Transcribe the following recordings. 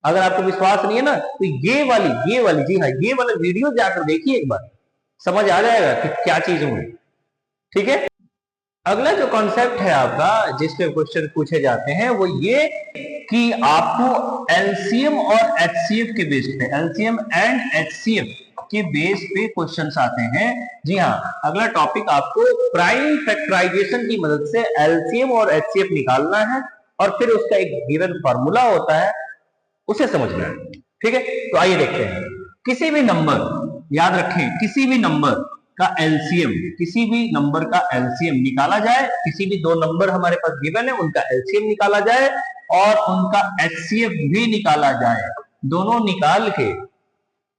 अगर आपको विश्वास नहीं है ना तो ये वाली जी हाँ, ये वाला वीडियो जाकर देखिए एक बार, समझ आ जाएगा कि क्या चीज हुई। ठीक है, अगला जो कॉन्सेप्ट है आपका जिसपे क्वेश्चन पूछे जाते हैं वो ये कि आपको एलसीएम और एचसीएफ के बेस पे, एलसीएम एंड एचसीएफ के बेस पे क्वेश्चंस आते हैं। जी हाँ, अगला टॉपिक आपको प्राइम फैक्टराइजेशन की मदद से एलसीएम और एचसीएफ निकालना है और फिर उसका एक गिवन फार्मूला होता है, उसे समझना है। ठीक है, तो आइए देखते हैं। किसी भी नंबर, याद रखें, किसी भी नंबर का एलसीएम, किसी भी नंबर का एलसीएम निकाला जाए, किसी भी दो नंबर हमारे पास गिवन है उनका एलसीएम निकाला जाए और उनका एचसीएफ भी निकाला जाए, दोनों निकाल के,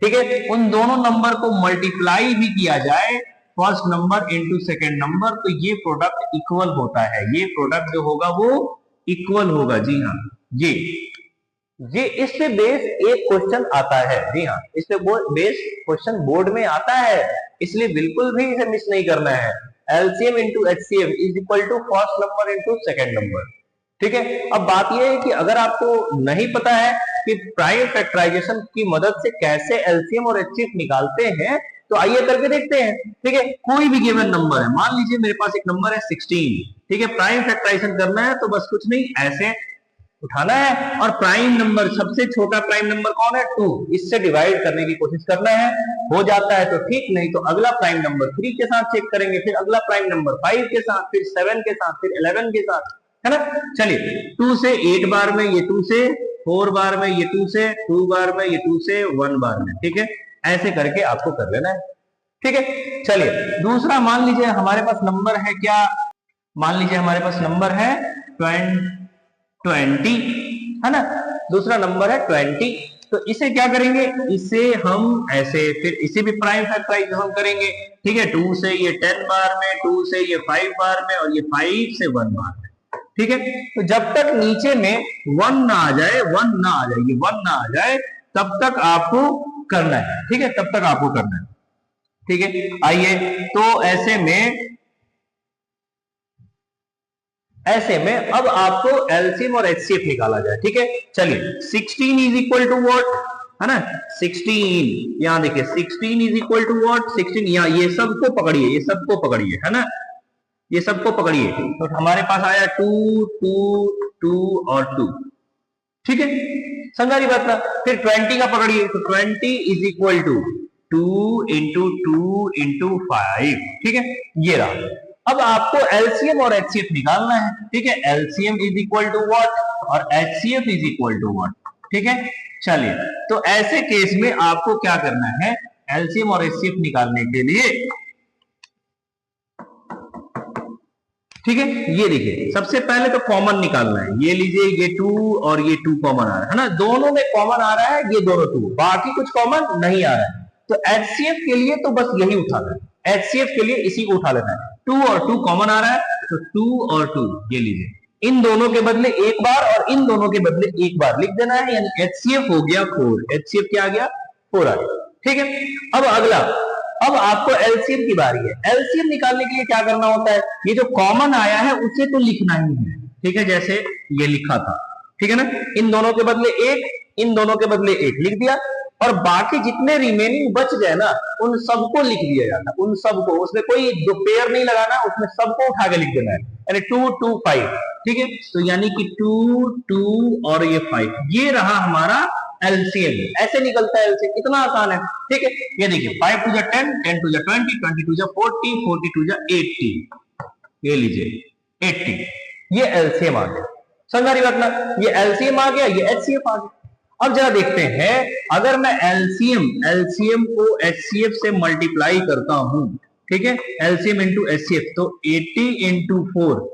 ठीक है, उन दोनों नंबर को मल्टीप्लाई भी किया जाए, first number into second number, तो ये प्रोडक्ट इक्वल होता है। ये प्रोडक्ट जो होगा वो इक्वल होगा। जी हाँ, ये इस पे बेस एक क्वेश्चन आता है। जी हाँ, इस पे बेस क्वेश्चन बोर्ड में आता है, इसलिए बिल्कुल भी इसे मिस नहीं करना है। LCM into HCF is equal to first number into second number. ठीक है, अब बात यह है कि अगर आपको नहीं पता है कि प्राइम फैक्टराइजेशन की मदद से कैसे एलसीएम और एचसीएफ निकालते हैं, तो आइए करके देखते हैं। ठीक है, कोई भी गिवन नंबर है, मान लीजिए मेरे पास एक नंबर है 16। ठीक है, प्राइम फैक्टराइजेशन करना है तो बस कुछ नहीं, ऐसे उठाना है और प्राइम नंबर, सबसे छोटा प्राइम नंबर कौन है, 2, इससे डिवाइड करने की कोशिश करना है। हो जाता है तो ठीक, नहीं तो अगला प्राइम नंबर 3 के साथ चेक करेंगे, फिर अगला प्राइम नंबर 5 के साथ, फिर 7 के साथ, फिर 11 के साथ, है ना। चलिए, 2 से 8 बार में, ये 2 से 4 बार में, ये 2 से 2 बार में, ये 2 से 1 बार में। ठीक है, ऐसे करके आपको कर लेना है। ठीक है, चलिए दूसरा मान लीजिए हमारे पास नंबर है क्या, मान लीजिए हमारे पास नंबर है 20, है ना, दूसरा नंबर है 20। तो इसे क्या करेंगे, इसे हम ऐसे, फिर इसे भी प्राइम फैक्टराइजेशन करेंगे। ठीक है, 2 से ये 10 बार में, 2 से ये 5 बार में और ये 5 से 1 बार में। ठीक है, तो जब तक नीचे में 1 ना आ जाए, 1 ना आ जाए, ये 1 ना आ जाए, तब तक आपको करना है। ठीक है, तब तक आपको करना है। ठीक है, आइए, तो ऐसे में अब आपको एलसीएम और एचसीएफ निकाला जाए। ठीक है, चलिए 16 इज इक्वल टू व्हाट, है ना, 16, यहां देखिए 16 इज इक्वल टू व्हाट, 16, यहाँ ये सबको पकड़िए, ये सबको पकड़िए, है ना, ये सबको पकड़िए, तो हमारे पास आया 2 2 2 और 2। ठीक है, समझा बात ना। फिर 20 का पकड़िए, तो 20 is equal to 2 into 2 into 5। ठीक है, ये रहा। अब आपको एलसीएम और एचसीएफ निकालना है। ठीक है, LCM is equal to what और HCF is equal to what. ठीक है, चलिए, तो ऐसे केस में आपको क्या करना है, एलसीएम और एचसीएफ निकालने के लिए, ठीक है, ये देखिए सबसे पहले तो कॉमन निकालना है। ये लीजिए, ये 2 और ये 2 कॉमन आ रहा है ना, दोनों में कॉमन आ रहा है ये दोनों 2, बाकी कुछ कॉमन नहीं आ रहा है। तो एचसीएफ के लिए तो बस यही उठाना है, एचसीएफ के लिए इसी को उठा लेना है। 2 और 2 कॉमन आ रहा है, तो 2 और 2, ये लीजिए, इन दोनों के बदले एक बार और इन दोनों के बदले एक बार लिख देना है, यानी एचसीएफ हो गया 4, एचसीएफ क्या आ गया, 4 आ गया। ठीक है, अब अगला, अब आपको एलसीएम की बारी है। एलसीएम निकालने के लिए क्या करना होता है, ये जो कॉमन आया है उसे तो लिखना ही है। ठीक है, जैसे ये लिखा था, ठीक है ना, इन दोनों के बदले एक, इन दोनों के बदले एक लिख दिया, और बाकी जितने रिमेनिंग बच गए ना उन सबको लिख दिया जाता, उन सबको, उसमें कोई दो पेयर नहीं लगाना, उसमें सबको उठा के लिख देना है, यानी 2 2 5। ठीक है, तो यानी कि 2 2 और ये 5, ये रहा हमारा एलसीएम। ऐसे निकलता है एलसीएम, इतना आसान है। ठीक है, ये देखिए 5 2 10, 10 2 20, 20 2 40, 40 2 80, ये लीजिए 80, ये एलसीएम आ गया। समझा रही बात ना, ये एलसीएम आ गया, ये एचसीएफ आ गया। अब जरा देखते हैं, अगर मैं एलसीएम को एचसीएफ से मल्टीप्लाई करता हूं, ठीक है, एलसीएम इंटू एचसीएफ, तो 80 इंटू 4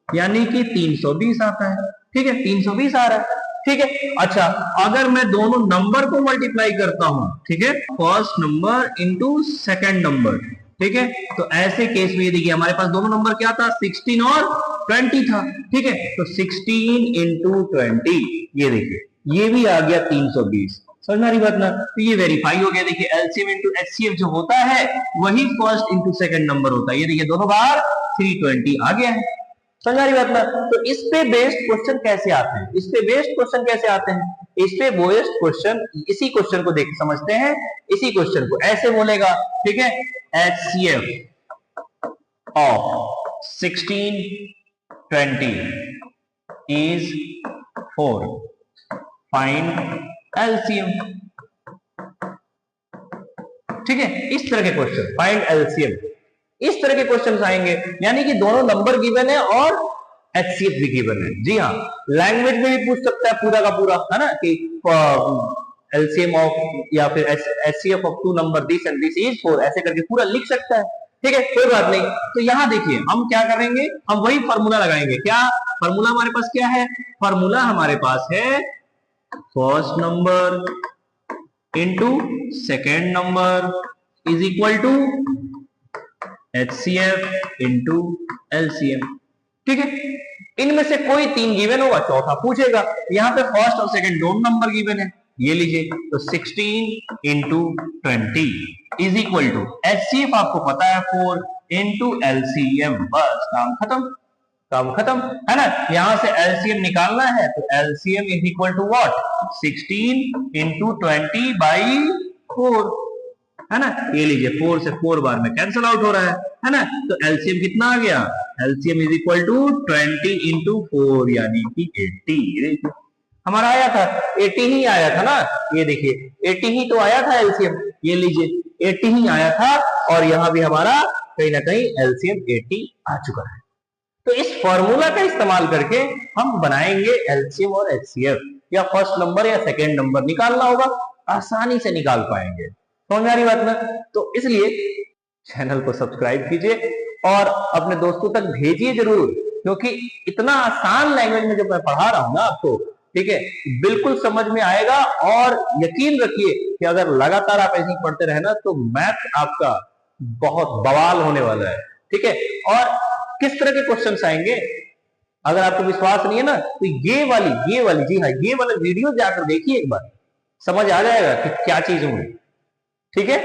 यानी कि 320 आता है। ठीक है, 320 आ रहा है। ठीक है, अच्छा, अगर मैं दोनों नंबर को मल्टीप्लाई करता हूं, ठीक है, first number into second number, ठीक है, तो ऐसे केस में ये देखिए हमारे पास दोनों नंबर क्या था, 16 और 20 था। ठीक है, तो 16 इंटू 20, ये देखिए ये भी आ गया 320। समझ रही बात ना, तो ये वेरीफाई हो गया। देखिए एलसीएम इंटू एचसीएफ जो होता है वही फर्स्ट इंटू सेकंड नंबर होता है। ये देखिए दोनों बार 320 आ गया है। समझ आ रही बात ना। तो इस पे बेस्ड क्वेश्चन कैसे आते हैं, इस पे बेस्ड क्वेश्चन कैसे आते हैं, इस पे बेस्ड क्वेश्चन, इसी क्वेश्चन को देख समझते हैं। इसी क्वेश्चन को ऐसे बोलेगा, ठीक है, HCF of 16 20 is 4, find LCM। ठीक है, इस तरह के क्वेश्चन, फाइंड LCM, इस तरह के क्वेश्चन आएंगे। यानी कि दोनों नंबर गिवन है और HCF भी गिवन है। जी हाँ, लैंग्वेज में भी पूछ सकता है पूरा का पूरा, है ना, कि LCM ऑफ या फिर HCF of two number this and this is 4, ऐसे करके पूरा लिख सकता है। ठीक है, कोई बात नहीं। तो यहां देखिए हम क्या करेंगे, हम वही फॉर्मूला लगाएंगे। क्या फॉर्मूला हमारे पास क्या है, फॉर्मूला हमारे पास है first number into second number is equal to HCF into LCM। ठीक है, इनमें से कोई तीन गिवन होगा, चौथा पूछेगा। यहाँ पे फर्स्ट और सेकंड दोनों नंबर गिवन है, ये लीजिए। तो 16 into 20 is equal to HCF आपको पता है 4 इंटू LCM, बस काम खत्म, काम खत्म, है ना। यहां से LCM निकालना है तो LCM is equal to what, 16 into 20 by 4, है ना। ये लीजिए 4 से 4 बार में कैंसिल आउट हो रहा है ना। तो LCM कितना आ गया, LCM is equal to 20 into 4 यानी कि 80। हमारा आया था 80 ही आया था ना, ये देखिए 80 ही तो आया था LCM, ये लीजिए 80 ही आया था। और यहां भी हमारा कहीं ना कहीं LCM 80 आ चुका है। तो इस फॉर्मूला का इस्तेमाल करके हम बनाएंगे LCM और HCF, या फर्स्ट नंबर या सेकेंड नंबर निकालना होगा, आसानी से निकाल पाएंगे। समझ में आ रही बात ना। तो इसलिए चैनल को सब्सक्राइब कीजिए और अपने दोस्तों तक भेजिए जरूर, क्योंकि इतना आसान लैंग्वेज में जब मैं पढ़ा रहा हूं ना आपको, ठीक है, बिल्कुल समझ में आएगा। और यकीन रखिए कि अगर लगातार आप ऐसे ही पढ़ते रहे ना तो मैथ आपका बहुत बवाल होने वाला है। ठीक है, और किस तरह के क्वेश्चन आएंगे अगर आपको विश्वास नहीं है ना, तो ये वाली जी हाँ, ये वाला वीडियो जाकर देखिए एक बार, समझ आ जाएगा कि क्या चीज हुई। ठीक है।